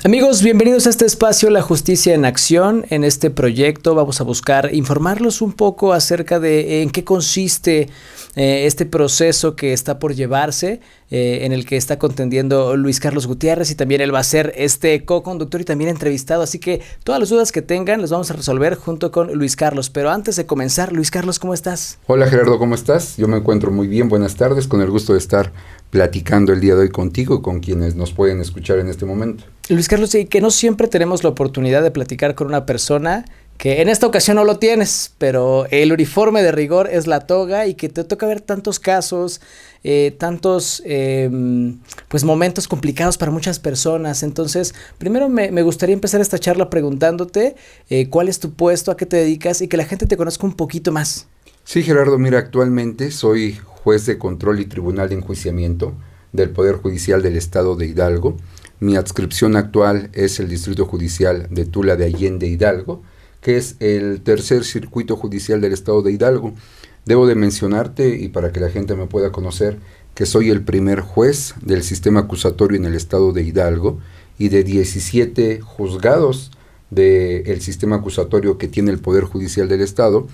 Amigos, bienvenidos a este espacio La Justicia en Acción. En este proyecto vamos a buscar informarlos un poco acerca de en qué consiste este proceso que está por llevarse, en el que está contendiendo Luis Carlos Gutiérrez, y también él va a ser este co-conductor y también entrevistado, así que todas las dudas que tengan las vamos a resolver junto con Luis Carlos. Pero antes de comenzar, Luis Carlos, ¿cómo estás? Hola Gerardo, ¿cómo estás? Yo me encuentro muy bien, buenas tardes, con el gusto de estar platicando el día de hoy contigo y con quienes nos pueden escuchar en este momento. Luis Carlos, y que no siempre tenemos la oportunidad de platicar con una persona que en esta ocasión no lo tienes, pero el uniforme de rigor es la toga y que te toca ver tantos casos, tantos pues momentos complicados para muchas personas. Entonces, primero me gustaría empezar esta charla preguntándote cuál es tu puesto, a qué te dedicas y que la gente te conozca un poquito más. Sí, Gerardo, mira, actualmente soy juez de control y tribunal de enjuiciamiento del Poder Judicial del Estado de Hidalgo. Mi adscripción actual es el Distrito Judicial de Tula de Allende, Hidalgo, que es el tercer circuito judicial del Estado de Hidalgo. Debo de mencionarte, y para que la gente me pueda conocer, que soy el primer juez del sistema acusatorio en el Estado de Hidalgo, y de 17 juzgados del sistema acusatorio que tiene el Poder Judicial del Estado,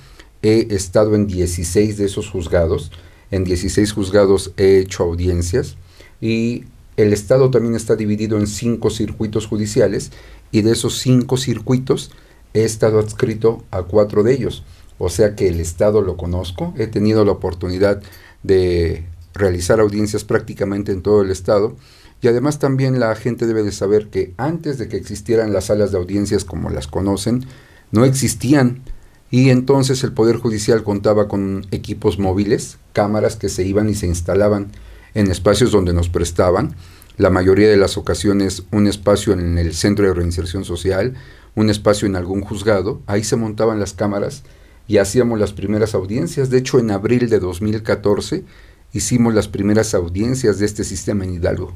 he estado en 16 de esos juzgados. En 16 juzgados he hecho audiencias, y el Estado también está dividido en 5 circuitos judiciales, y de esos 5 circuitos he estado adscrito a 4 de ellos. O sea que el Estado lo conozco, he tenido la oportunidad de realizar audiencias prácticamente en todo el Estado, y además también la gente debe de saber que antes de que existieran las salas de audiencias como las conocen, no existían, y entonces el Poder Judicial contaba con equipos móviles, cámaras que se iban y se instalaban en espacios donde nos prestaban, la mayoría de las ocasiones un espacio en el Centro de Reinserción Social, un espacio en algún juzgado. Ahí se montaban las cámaras y hacíamos las primeras audiencias. De hecho, en abril de 2014 hicimos las primeras audiencias de este sistema en Hidalgo.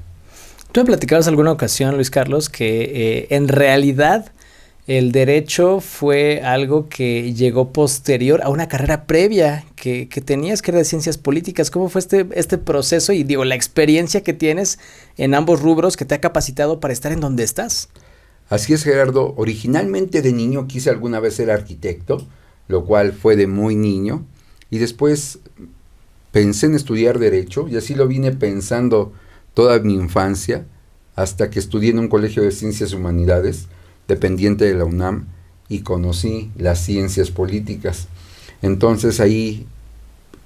Tú me platicabas alguna ocasión, Luis Carlos, que en realidad el derecho fue algo que llegó posterior a una carrera previa que tenías, que era de ciencias políticas. ¿Cómo fue este proceso y la experiencia que tienes en ambos rubros que te ha capacitado para estar en donde estás? Así es, Gerardo. Originalmente de niño quise alguna vez ser arquitecto, lo cual fue de muy niño, y después pensé en estudiar Derecho, y así lo vine pensando toda mi infancia, hasta que estudié en un colegio de Ciencias Humanidades, dependiente de la UNAM, y conocí las ciencias políticas. Entonces ahí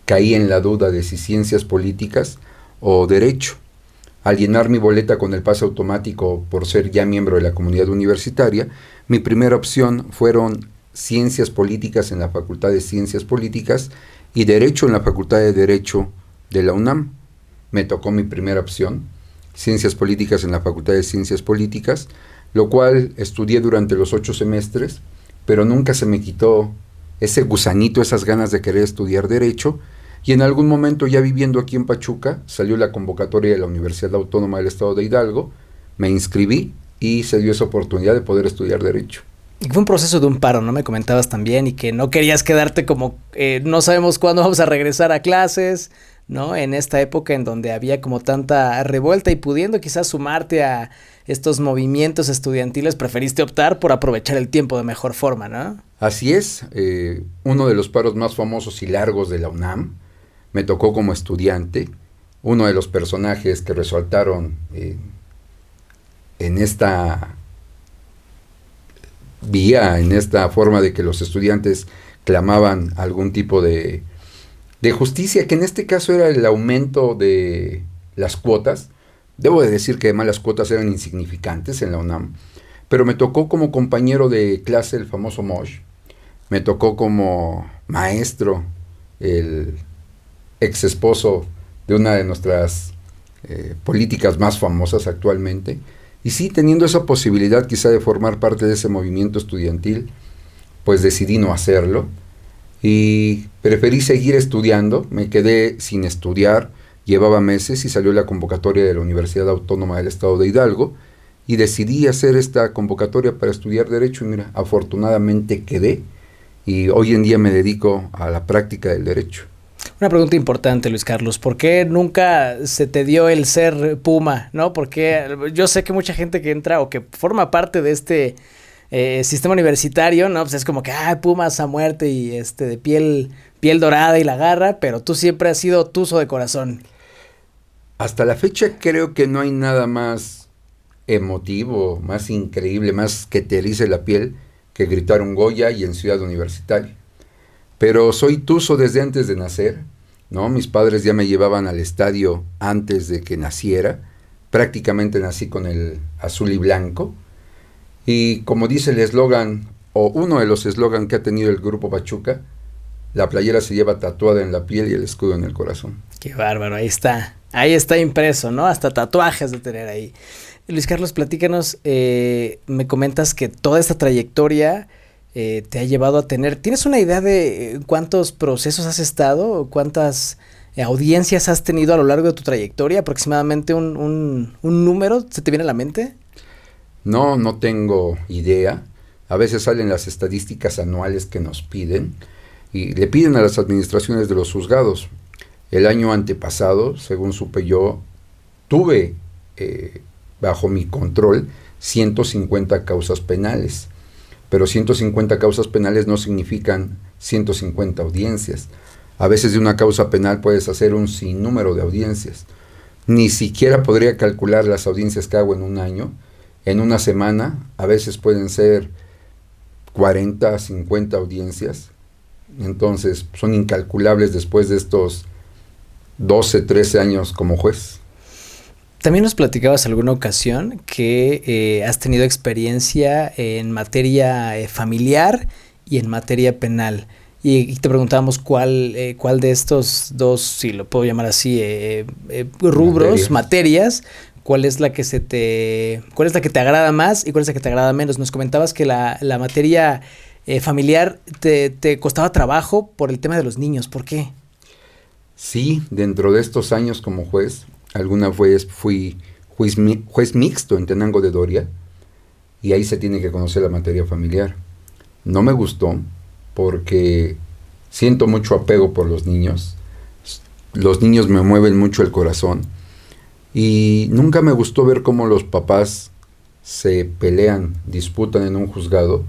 caí en la duda de si ciencias políticas o Derecho. Al llenar mi boleta con el pase automático por ser ya miembro de la comunidad universitaria, mi primera opción fueron Ciencias Políticas en la Facultad de Ciencias Políticas y Derecho en la Facultad de Derecho de la UNAM. Me tocó mi primera opción, Ciencias Políticas en la Facultad de Ciencias Políticas, lo cual estudié durante los 8 semestres, pero nunca se me quitó ese gusanito, esas ganas de querer estudiar Derecho. Y en algún momento, ya viviendo aquí en Pachuca, salió la convocatoria de la Universidad Autónoma del Estado de Hidalgo, me inscribí y se dio esa oportunidad de poder estudiar Derecho. Y fue un proceso de un paro, ¿no? Me comentabas también, y que no querías quedarte como, no sabemos cuándo vamos a regresar a clases, ¿no? En esta época en donde había como tanta revuelta, y pudiendo quizás sumarte a estos movimientos estudiantiles, preferiste optar por aprovechar el tiempo de mejor forma, ¿no? Así es, uno de los paros más famosos y largos de la UNAM, me tocó como estudiante. Uno de los personajes que resaltaron en esta vía, en esta forma de que los estudiantes clamaban algún tipo de justicia, que en este caso era el aumento de las cuotas. Debo de decir que además las cuotas eran insignificantes en la UNAM, pero me tocó como compañero de clase el famoso Mosh, me tocó como maestro el ex esposo de una de nuestras políticas más famosas actualmente, y sí, teniendo esa posibilidad quizá de formar parte de ese movimiento estudiantil, pues decidí no hacerlo, y preferí seguir estudiando. Me quedé sin estudiar, llevaba meses, y salió la convocatoria de la Universidad Autónoma del Estado de Hidalgo, y decidí hacer esta convocatoria para estudiar Derecho, y mira, afortunadamente quedé, y hoy en día me dedico a la práctica del Derecho. Una pregunta importante, Luis Carlos. ¿Por qué nunca se te dio el ser Puma, no? Porque yo sé que mucha gente que entra o que forma parte de este sistema universitario, ¿no? Pues es como que, Pumas a muerte y de piel dorada y la garra, pero tú siempre has sido tuzo de corazón. Hasta la fecha creo que no hay nada más emotivo, más increíble, más que te erice la piel que gritar un Goya y en Ciudad Universitaria. Pero soy tuzo desde antes de nacer, ¿no? Mis padres ya me llevaban al estadio antes de que naciera. Prácticamente nací con el azul y blanco. Y como dice el eslogan, o uno de los eslogan que ha tenido el Grupo Pachuca, la playera se lleva tatuada en la piel y el escudo en el corazón. Qué bárbaro, ahí está. Ahí está impreso, ¿no? Hasta tatuajes de tener ahí. Luis Carlos, platícanos, me comentas que toda esta trayectoria te ha llevado a tener. ¿Tienes una idea de cuántos procesos has estado? ¿Cuántas audiencias has tenido a lo largo de tu trayectoria? ¿Aproximadamente un número se te viene a la mente? No tengo idea. A veces salen las estadísticas anuales que nos piden y le piden a las administraciones de los juzgados. El año antepasado, según supe yo, tuve bajo mi control 150 causas penales. Pero 150 causas penales no significan 150 audiencias. A veces de una causa penal puedes hacer un sinnúmero de audiencias. Ni siquiera podría calcular las audiencias que hago en un año. En una semana a veces pueden ser 40, 50 audiencias. Entonces son incalculables después de estos 12, 13 años como juez. También nos platicabas alguna ocasión que has tenido experiencia en materia familiar y en materia penal. Y te preguntábamos cuál de estos dos, si lo puedo llamar así, rubros, materias, cuál es la que te agrada más y cuál es la que te agrada menos. Nos comentabas que la materia familiar te costaba trabajo por el tema de los niños. ¿Por qué? Sí, dentro de estos años como juez, alguna vez fui juez mixto en Tenango de Doria y ahí se tiene que conocer la materia familiar. No me gustó porque siento mucho apego por los niños me mueven mucho el corazón y nunca me gustó ver cómo los papás se pelean, disputan en un juzgado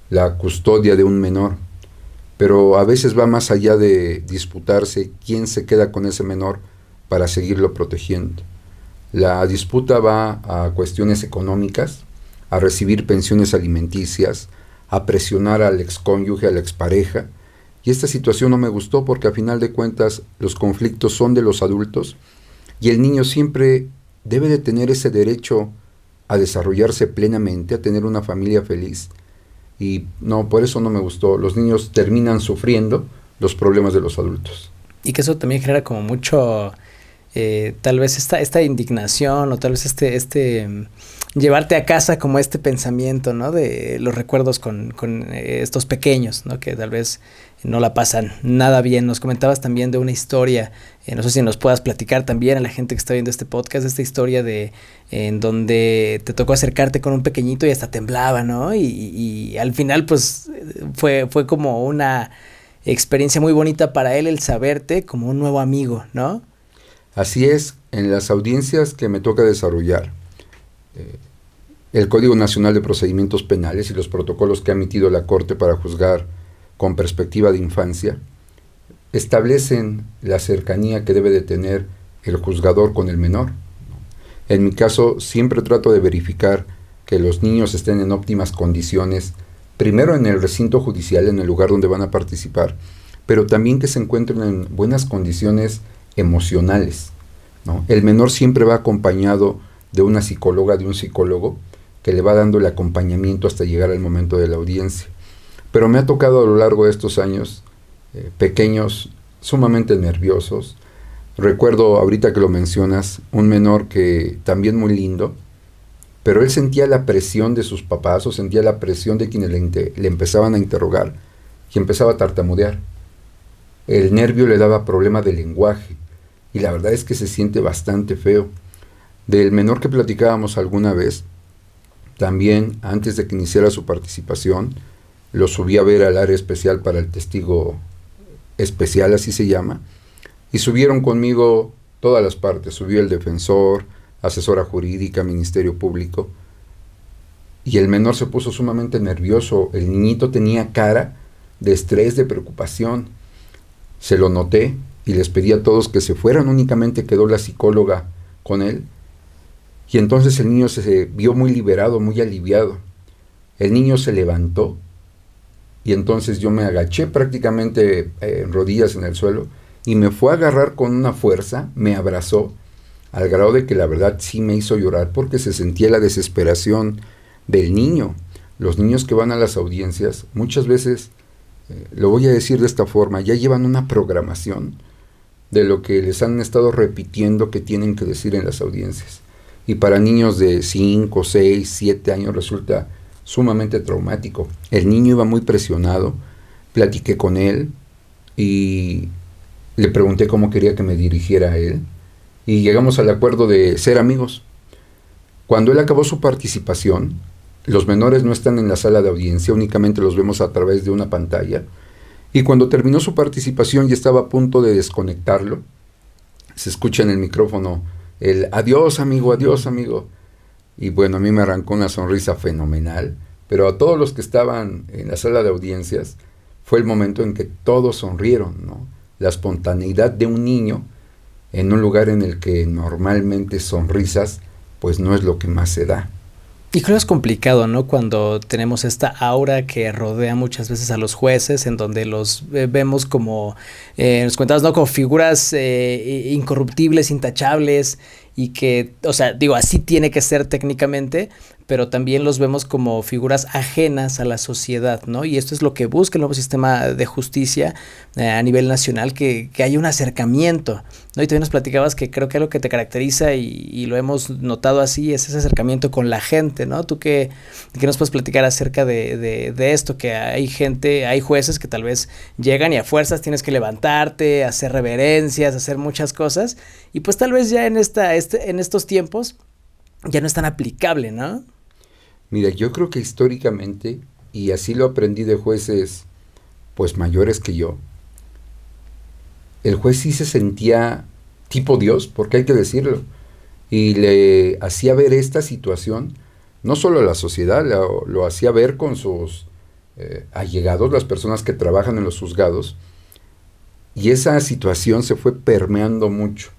la custodia de un menor. Pero a veces va más allá de disputarse quién se queda con ese menor para seguirlo protegiendo. La disputa va a cuestiones económicas, a recibir pensiones alimenticias, a presionar al excónyuge, a la expareja. Y esta situación no me gustó porque a final de cuentas los conflictos son de los adultos y el niño siempre debe de tener ese derecho a desarrollarse plenamente, a tener una familia feliz. Y no, por eso no me gustó. Los niños terminan sufriendo los problemas de los adultos. Y que eso también genera como mucho, tal vez esta indignación o tal vez llevarte a casa como este pensamiento, ¿no? De los recuerdos con estos pequeños, ¿no? Que tal vez no la pasan nada bien. Nos comentabas también de una historia, no sé si nos puedas platicar también a la gente que está viendo este podcast, esta historia en donde te tocó acercarte con un pequeñito y hasta temblaba, ¿no? Y al final pues fue como una experiencia muy bonita para él el saberte como un nuevo amigo, ¿no? Así es, en las audiencias que me toca desarrollar, el Código Nacional de Procedimientos Penales y los protocolos que ha emitido la Corte para juzgar con perspectiva de infancia, establecen la cercanía que debe de tener el juzgador con el menor. En mi caso, siempre trato de verificar que los niños estén en óptimas condiciones, primero en el recinto judicial, en el lugar donde van a participar, pero también que se encuentren en buenas condiciones emocionales, ¿no? El menor siempre va acompañado de una psicóloga, de un psicólogo, que le va dando el acompañamiento hasta llegar al momento de la audiencia. Pero me ha tocado a lo largo de estos años pequeños sumamente nerviosos. Recuerdo ahorita que lo mencionas, un menor que también muy lindo, pero él sentía la presión de sus papás o sentía la presión de quienes le empezaban a interrogar y empezaba a tartamudear. El nervio le daba problema de lenguaje y la verdad es que se siente bastante feo. Del menor que platicábamos alguna vez, también antes de que iniciara su participación, lo subí a ver al área especial para el testigo especial, así se llama, Y subieron conmigo todas las partes, subió el defensor, asesora jurídica, Ministerio Público, y el menor se puso sumamente nervioso. El niñito tenía cara de estrés, de preocupación. Se lo noté y les pedí a todos que se fueran, únicamente quedó la psicóloga con él. Y entonces el niño se vio muy liberado, muy aliviado. El niño se levantó y entonces yo me agaché prácticamente en rodillas en el suelo y me fue a agarrar con una fuerza, me abrazó, al grado de que la verdad sí me hizo llorar porque se sentía la desesperación del niño. Los niños que van a las audiencias muchas veces, lo voy a decir de esta forma, ya llevan una programación de lo que les han estado repitiendo que tienen que decir en las audiencias. Y para niños de 5, 6, 7 años resulta sumamente traumático. El niño iba muy presionado, platiqué con él y le pregunté cómo quería que me dirigiera a él y llegamos al acuerdo de ser amigos. Cuando él acabó su participación, los menores no están en la sala de audiencia, únicamente los vemos a través de una pantalla, y cuando terminó su participación y estaba a punto de desconectarlo, se escucha en el micrófono el adiós amigo, y bueno, a mí me arrancó una sonrisa fenomenal, pero a todos los que estaban en la sala de audiencias fue el momento en que todos sonrieron, ¿no? La espontaneidad de un niño en un lugar en el que normalmente sonrisas pues no es lo que más se da. Y creo que es complicado, ¿no? Cuando tenemos esta aura que rodea muchas veces a los jueces, en donde los vemos como, nos comentabas, ¿no? Como figuras incorruptibles, intachables, y que, o sea, digo, así tiene que ser técnicamente, pero también los vemos como figuras ajenas a la sociedad, ¿no? Y esto es lo que busca el nuevo sistema de justicia a nivel nacional, que haya un acercamiento, ¿no? Y también nos platicabas que creo que lo que te caracteriza, y lo hemos notado así, es ese acercamiento con la gente, ¿no? ¿Tú qué nos puedes platicar acerca de esto? Que hay gente, hay jueces que tal vez llegan y a fuerzas tienes que levantarte, hacer reverencias, hacer muchas cosas, y pues tal vez ya en estos tiempos ya no es tan aplicable, ¿no? Mira, yo creo que históricamente, y así lo aprendí de jueces pues mayores que yo, el juez sí se sentía tipo Dios, porque hay que decirlo, y le hacía ver esta situación, no solo a la sociedad, lo hacía ver con sus allegados, las personas que trabajan en los juzgados, y esa situación se fue permeando mucho.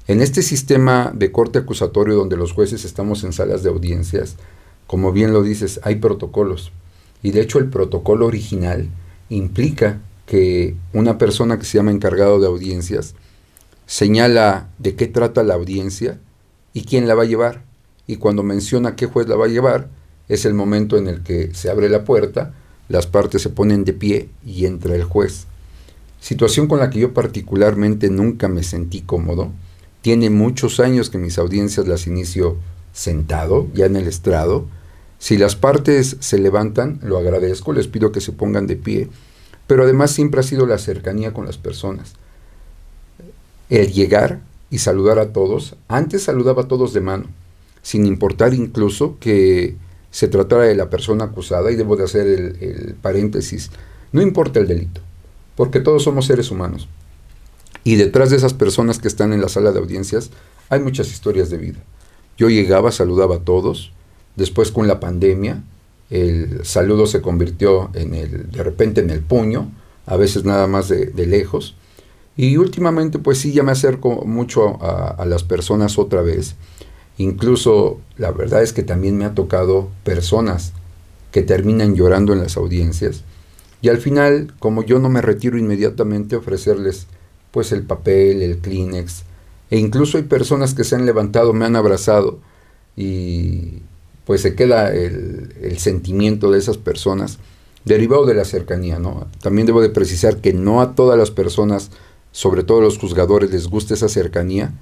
En este sistema de corte acusatorio donde los jueces estamos en salas de audiencias, como bien lo dices, hay protocolos. Y de hecho el protocolo original implica que una persona que se llama encargado de audiencias señala de qué trata la audiencia y quién la va a llevar. Y cuando menciona qué juez la va a llevar, es el momento en el que se abre la puerta, las partes se ponen de pie y entra el juez. Situación con la que yo particularmente nunca me sentí cómodo. Tiene muchos años que mis audiencias las inicio sentado, ya en el estrado. Si las partes se levantan, lo agradezco, les pido que se pongan de pie, pero además siempre ha sido la cercanía con las personas. El llegar y saludar a todos, antes saludaba a todos de mano, sin importar incluso que se tratara de la persona acusada, y debo de hacer el paréntesis, no importa el delito, porque todos somos seres humanos. Y detrás de esas personas que están en la sala de audiencias hay muchas historias de vida. Yo llegaba, saludaba a todos. Después, con la pandemia, el saludo se convirtió de repente en el puño, a veces nada más de lejos. Y últimamente pues sí, ya me acerco mucho a las personas otra vez. Incluso la verdad es que también me ha tocado personas que terminan llorando en las audiencias. Y al final, como yo no me retiro inmediatamente, ofrecerles pues el papel, el Kleenex, e incluso hay personas que se han levantado, me han abrazado, y pues se queda el sentimiento de esas personas, derivado de la cercanía, ¿no? También debo de precisar que no a todas las personas, sobre todo a los juzgadores, les gusta esa cercanía,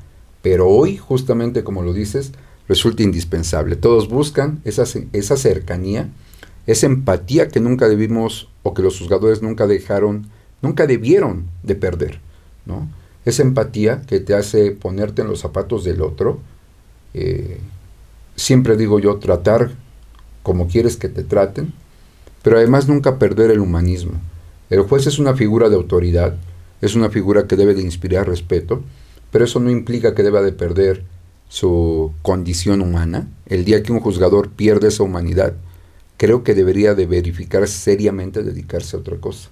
pero hoy, justamente como lo dices, resulta indispensable. Todos buscan esa cercanía, esa empatía que nunca debimos, o que los juzgadores nunca debieron de perder, ¿no? Esa empatía que te hace ponerte en los zapatos del otro. Siempre digo yo, tratar como quieres que te traten, pero además nunca perder el humanismo. El juez es una figura de autoridad, es una figura que debe de inspirar respeto, pero eso no implica que deba de perder su condición humana. El día que un juzgador pierde esa humanidad, creo que debería de verificar seriamente dedicarse a otra cosa.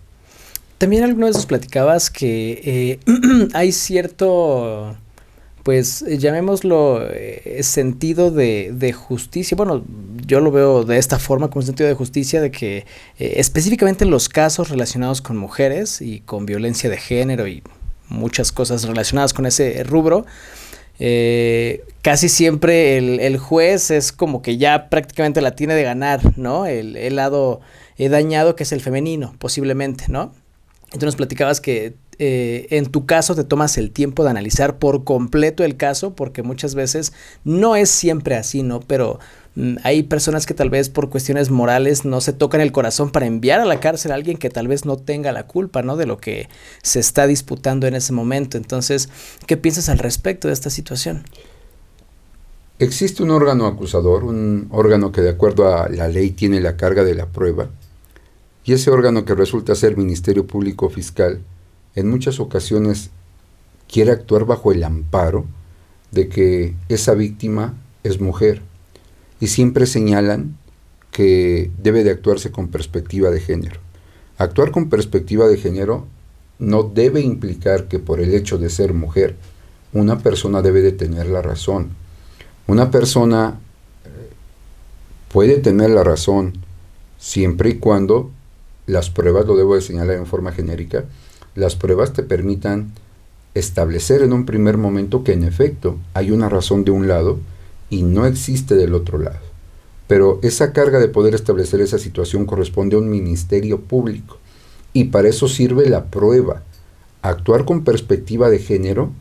También alguna vez nos platicabas que hay cierto, pues llamémoslo sentido de justicia. Bueno, yo lo veo de esta forma, como un sentido de justicia, de que específicamente en los casos relacionados con mujeres y con violencia de género y muchas cosas relacionadas con ese rubro, casi siempre el juez es como que ya prácticamente la tiene de ganar, ¿no? El lado dañado, que es el femenino, posiblemente, ¿no? Entonces nos platicabas que en tu caso te tomas el tiempo de analizar por completo el caso, porque muchas veces no es siempre así, ¿no? Pero hay personas que tal vez por cuestiones morales no se tocan el corazón para enviar a la cárcel a alguien que tal vez no tenga la culpa, ¿no? De lo que se está disputando en ese momento. Entonces, ¿qué piensas al respecto de esta situación? Existe un órgano acusador, un órgano que de acuerdo a la ley tiene la carga de la prueba, y ese órgano, que resulta ser Ministerio Público Fiscal, en muchas ocasiones quiere actuar bajo el amparo de que esa víctima es mujer, y siempre señalan que debe de actuarse con perspectiva de género. Actuar con perspectiva de género no debe implicar que por el hecho de ser mujer, una persona debe de tener la razón. Una persona puede tener la razón siempre y cuando las pruebas, lo debo de señalar en forma genérica, las pruebas te permitan establecer en un primer momento que en efecto hay una razón de un lado y no existe del otro lado. Pero esa carga de poder establecer esa situación corresponde a un ministerio público, y para eso sirve la prueba. Actuar con perspectiva de género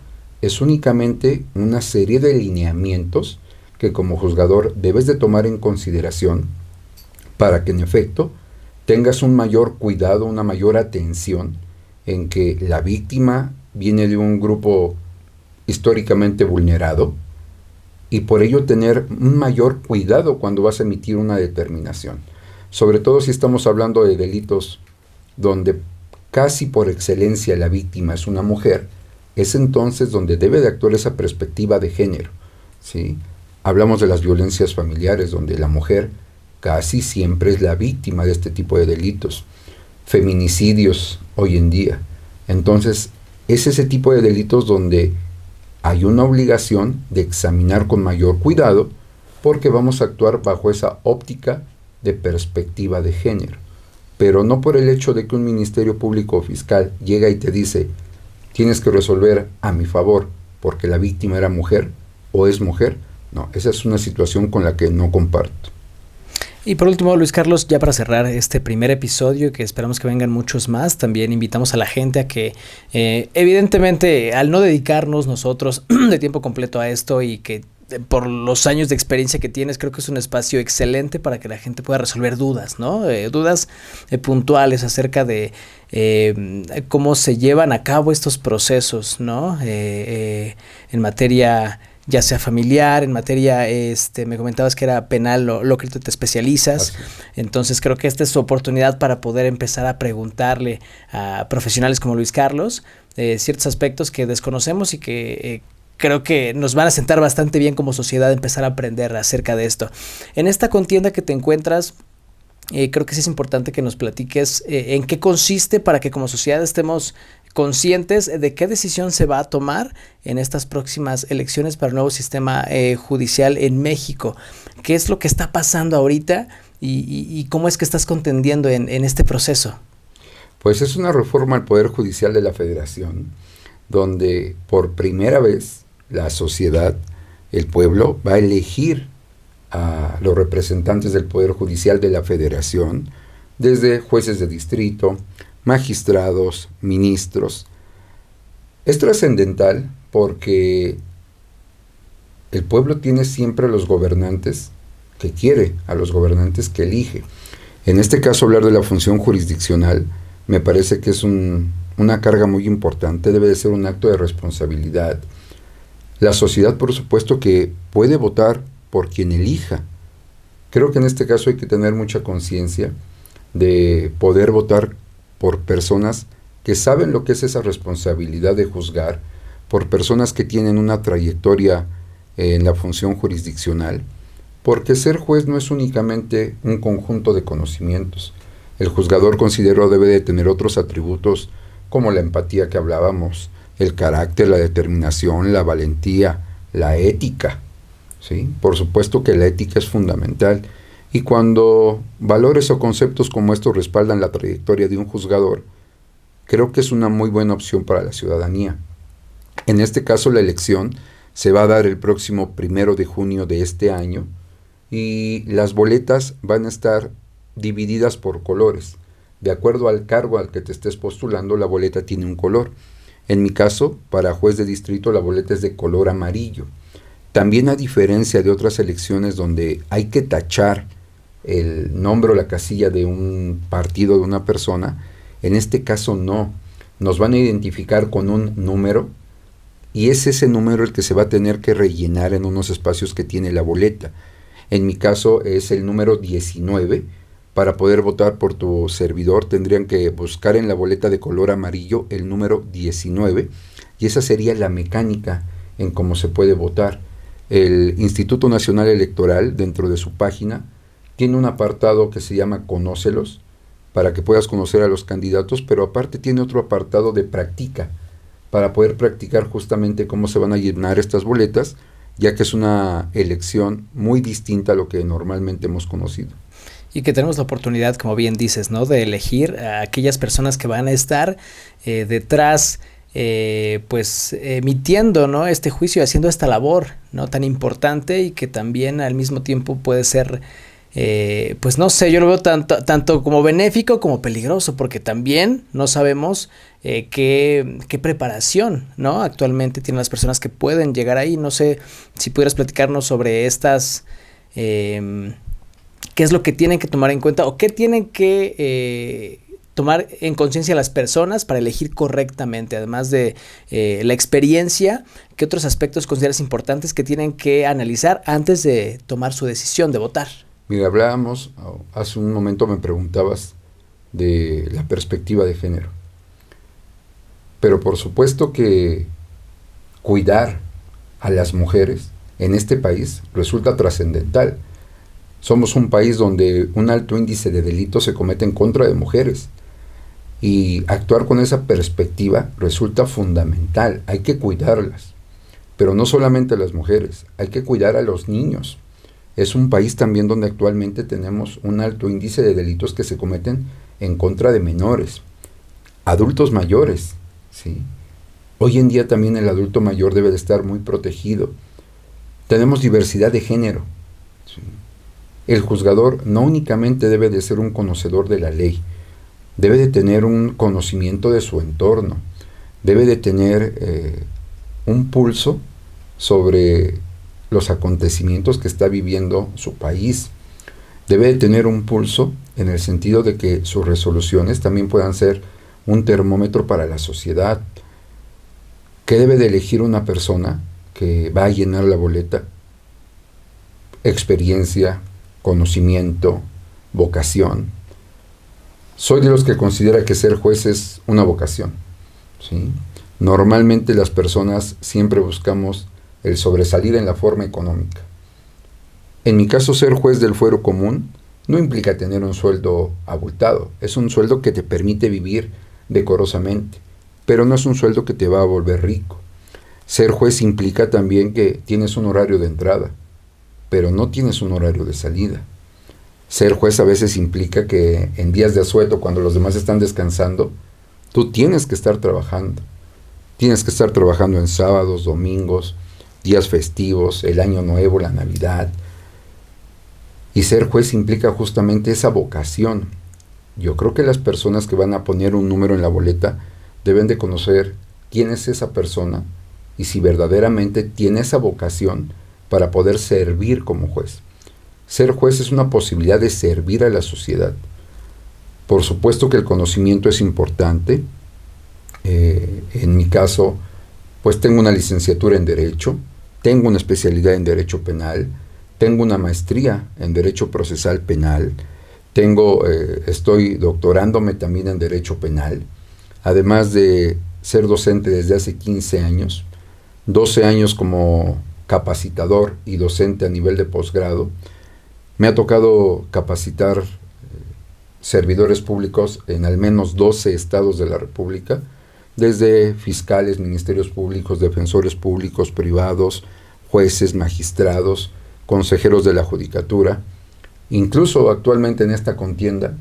es únicamente una serie de lineamientos que como juzgador debes de tomar en consideración para que en efecto tengas un mayor cuidado, una mayor atención en que la víctima viene de un grupo históricamente vulnerado, y por ello tener un mayor cuidado cuando vas a emitir una determinación. Sobre todo si estamos hablando de delitos donde casi por excelencia la víctima es una mujer, es entonces donde debe de actuar esa perspectiva de género, ¿sí? Hablamos de las violencias familiares, donde la mujer casi siempre es la víctima de este tipo de delitos. Feminicidios hoy en día. Entonces, es ese tipo de delitos donde hay una obligación de examinar con mayor cuidado, porque vamos a actuar bajo esa óptica de perspectiva de género. Pero no por el hecho de que un ministerio público o fiscal llega y te dice, tienes que resolver a mi favor porque la víctima era mujer o es mujer. No, esa es una situación con la que no comparto. Y por último, Luis Carlos, ya para cerrar este primer episodio, que esperamos que vengan muchos más, también invitamos a la gente a que, evidentemente, al no dedicarnos nosotros de tiempo completo a esto y que por los años de experiencia que tienes, creo que es un espacio excelente para que la gente pueda resolver dudas, ¿no? Dudas puntuales acerca de cómo se llevan a cabo estos procesos, ¿no? En materia ya sea familiar, en materia, me comentabas que era penal, lo que tú te especializas. Entonces creo que esta es su oportunidad para poder empezar a preguntarle a profesionales como Luis Carlos ciertos aspectos que desconocemos y que creo que nos van a sentar bastante bien como sociedad empezar a aprender acerca de esto. En esta contienda que te encuentras, creo que sí es importante que nos platiques en qué consiste, para que como sociedad estemos conscientes de qué decisión se va a tomar en estas próximas elecciones para el nuevo sistema judicial en México. ¿Qué es lo que está pasando ahorita y cómo es que estás contendiendo en este proceso? Pues es una reforma al Poder Judicial de la Federación, donde por primera vez la sociedad, el pueblo, va a elegir a los representantes del Poder Judicial de la Federación, desde jueces de distrito, magistrados, ministros. Es trascendental porque el pueblo tiene siempre a los gobernantes que quiere, a los gobernantes que elige. En este caso, hablar de la función jurisdiccional me parece que es una carga muy importante, debe de ser un acto de responsabilidad. La sociedad, por supuesto, que puede votar por quien elija. Creo que en este caso hay que tener mucha conciencia de poder votar por personas que saben lo que es esa responsabilidad de juzgar por personas que tienen una trayectoria en la función jurisdiccional, porque ser juez no es únicamente un conjunto de conocimientos. El juzgador, considero, debe de tener otros atributos como la empatía que hablábamos, el carácter, la determinación, la valentía, la ética, ¿sí? Por supuesto que la ética es fundamental, y cuando valores o conceptos como estos respaldan la trayectoria de un juzgador, creo que es una muy buena opción para la ciudadanía. En este caso, la elección se va a dar el próximo 1 de junio de este año, y las boletas van a estar divididas por colores. De acuerdo al cargo al que te estés postulando, la boleta tiene un color. En mi caso, para juez de distrito, la boleta es de color amarillo. También, a diferencia de otras elecciones donde hay que tachar el nombre o la casilla de un partido, de una persona, en este caso no. Nos van a identificar con un número, y es ese número el que se va a tener que rellenar en unos espacios que tiene la boleta. En mi caso es el número 19. Para poder votar por tu servidor tendrían que buscar en la boleta de color amarillo el número 19, y esa sería la mecánica en cómo se puede votar. El Instituto Nacional Electoral, dentro de su página, tiene un apartado que se llama Conócelos, para que puedas conocer a los candidatos, pero aparte tiene otro apartado de Practica, para poder practicar justamente cómo se van a llenar estas boletas, ya que es una elección muy distinta a lo que normalmente hemos conocido. Y que tenemos la oportunidad, como bien dices, ¿no?, de elegir a aquellas personas que van a estar detrás, pues emitiendo, ¿no?, este juicio, haciendo esta labor, ¿no?, tan importante, y que también al mismo tiempo puede ser, pues no sé, yo lo veo tanto como benéfico como peligroso, porque también no sabemos qué preparación, ¿no?, actualmente tienen las personas que pueden llegar ahí. No sé si pudieras platicarnos sobre estas, qué es lo que tienen que tomar en cuenta, o qué tienen que tomar en conciencia las personas para elegir correctamente, además de la experiencia. ¿Qué otros aspectos consideras importantes que tienen que analizar antes de tomar su decisión de votar? Mira, hablábamos, hace un momento me preguntabas de la perspectiva de género, pero por supuesto que cuidar a las mujeres en este país resulta trascendental. Somos un país donde un alto índice de delitos se comete en contra de mujeres, y actuar con esa perspectiva resulta fundamental. Hay que cuidarlas, pero no solamente a las mujeres, hay que cuidar a los niños. Es un país también donde actualmente tenemos un alto índice de delitos que se cometen en contra de menores, adultos mayores, ¿sí? Hoy en día también el adulto mayor debe de estar muy protegido. Tenemos diversidad de género, ¿sí? El juzgador no únicamente debe de ser un conocedor de la ley, debe de tener un conocimiento de su entorno, debe de tener un pulso sobre los acontecimientos que está viviendo su país, debe de tener un pulso en el sentido de que sus resoluciones también puedan ser un termómetro para la sociedad. ¿Qué debe de elegir una persona que va a llenar la boleta? Experiencia, conocimiento, vocación. Soy de los que considera que ser juez es una vocación, ¿sí? Normalmente las personas siempre buscamos el sobresalir en la forma económica. En mi caso, ser juez del fuero común no implica tener un sueldo abultado. Es un sueldo que te permite vivir decorosamente, pero no es un sueldo que te va a volver rico. Ser juez implica también que tienes un horario de entrada, pero no tienes un horario de salida. Ser juez a veces implica que en días de asueto, cuando los demás están descansando, tú tienes que estar trabajando. Tienes que estar trabajando en sábados, domingos, días festivos, el Año Nuevo, la Navidad. Y ser juez implica justamente esa vocación. Yo creo que las personas que van a poner un número en la boleta deben de conocer quién es esa persona y si verdaderamente tiene esa vocación para poder servir como juez. Ser juez es una posibilidad de servir a la sociedad. Por supuesto que el conocimiento es importante. En mi caso, pues tengo una licenciatura en Derecho, tengo una especialidad en Derecho Penal, tengo una maestría en Derecho Procesal Penal, estoy doctorándome también en Derecho Penal. además de ser docente desde hace 15 años, 12 años como capacitador y docente a nivel de posgrado, me ha tocado capacitar servidores públicos en al menos 12 estados de la República, desde fiscales, ministerios públicos, defensores públicos, privados, jueces, magistrados, consejeros de la judicatura. Incluso actualmente en esta contienda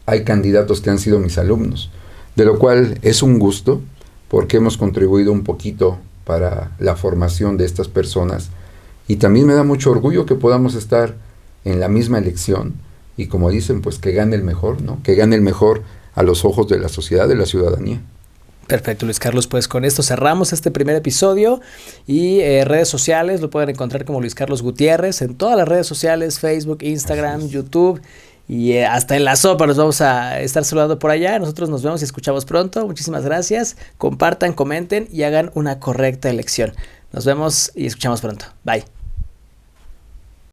hay candidatos que han sido mis alumnos, de lo cual es un gusto porque hemos contribuido un poquito para la formación de estas personas, y también me da mucho orgullo que podamos estar en la misma elección y, como dicen, pues que gane el mejor, ¿no? Que gane el mejor a los ojos de la sociedad, de la ciudadanía. Perfecto, Luis Carlos, pues con esto cerramos este primer episodio y redes sociales, lo pueden encontrar como Luis Carlos Gutiérrez en todas las redes sociales, Facebook, Instagram, YouTube y hasta en la sopa nos vamos a estar saludando por allá. Nosotros nos vemos y escuchamos pronto. Muchísimas gracias, compartan, comenten y hagan una correcta elección. Nos vemos y escuchamos pronto. Bye.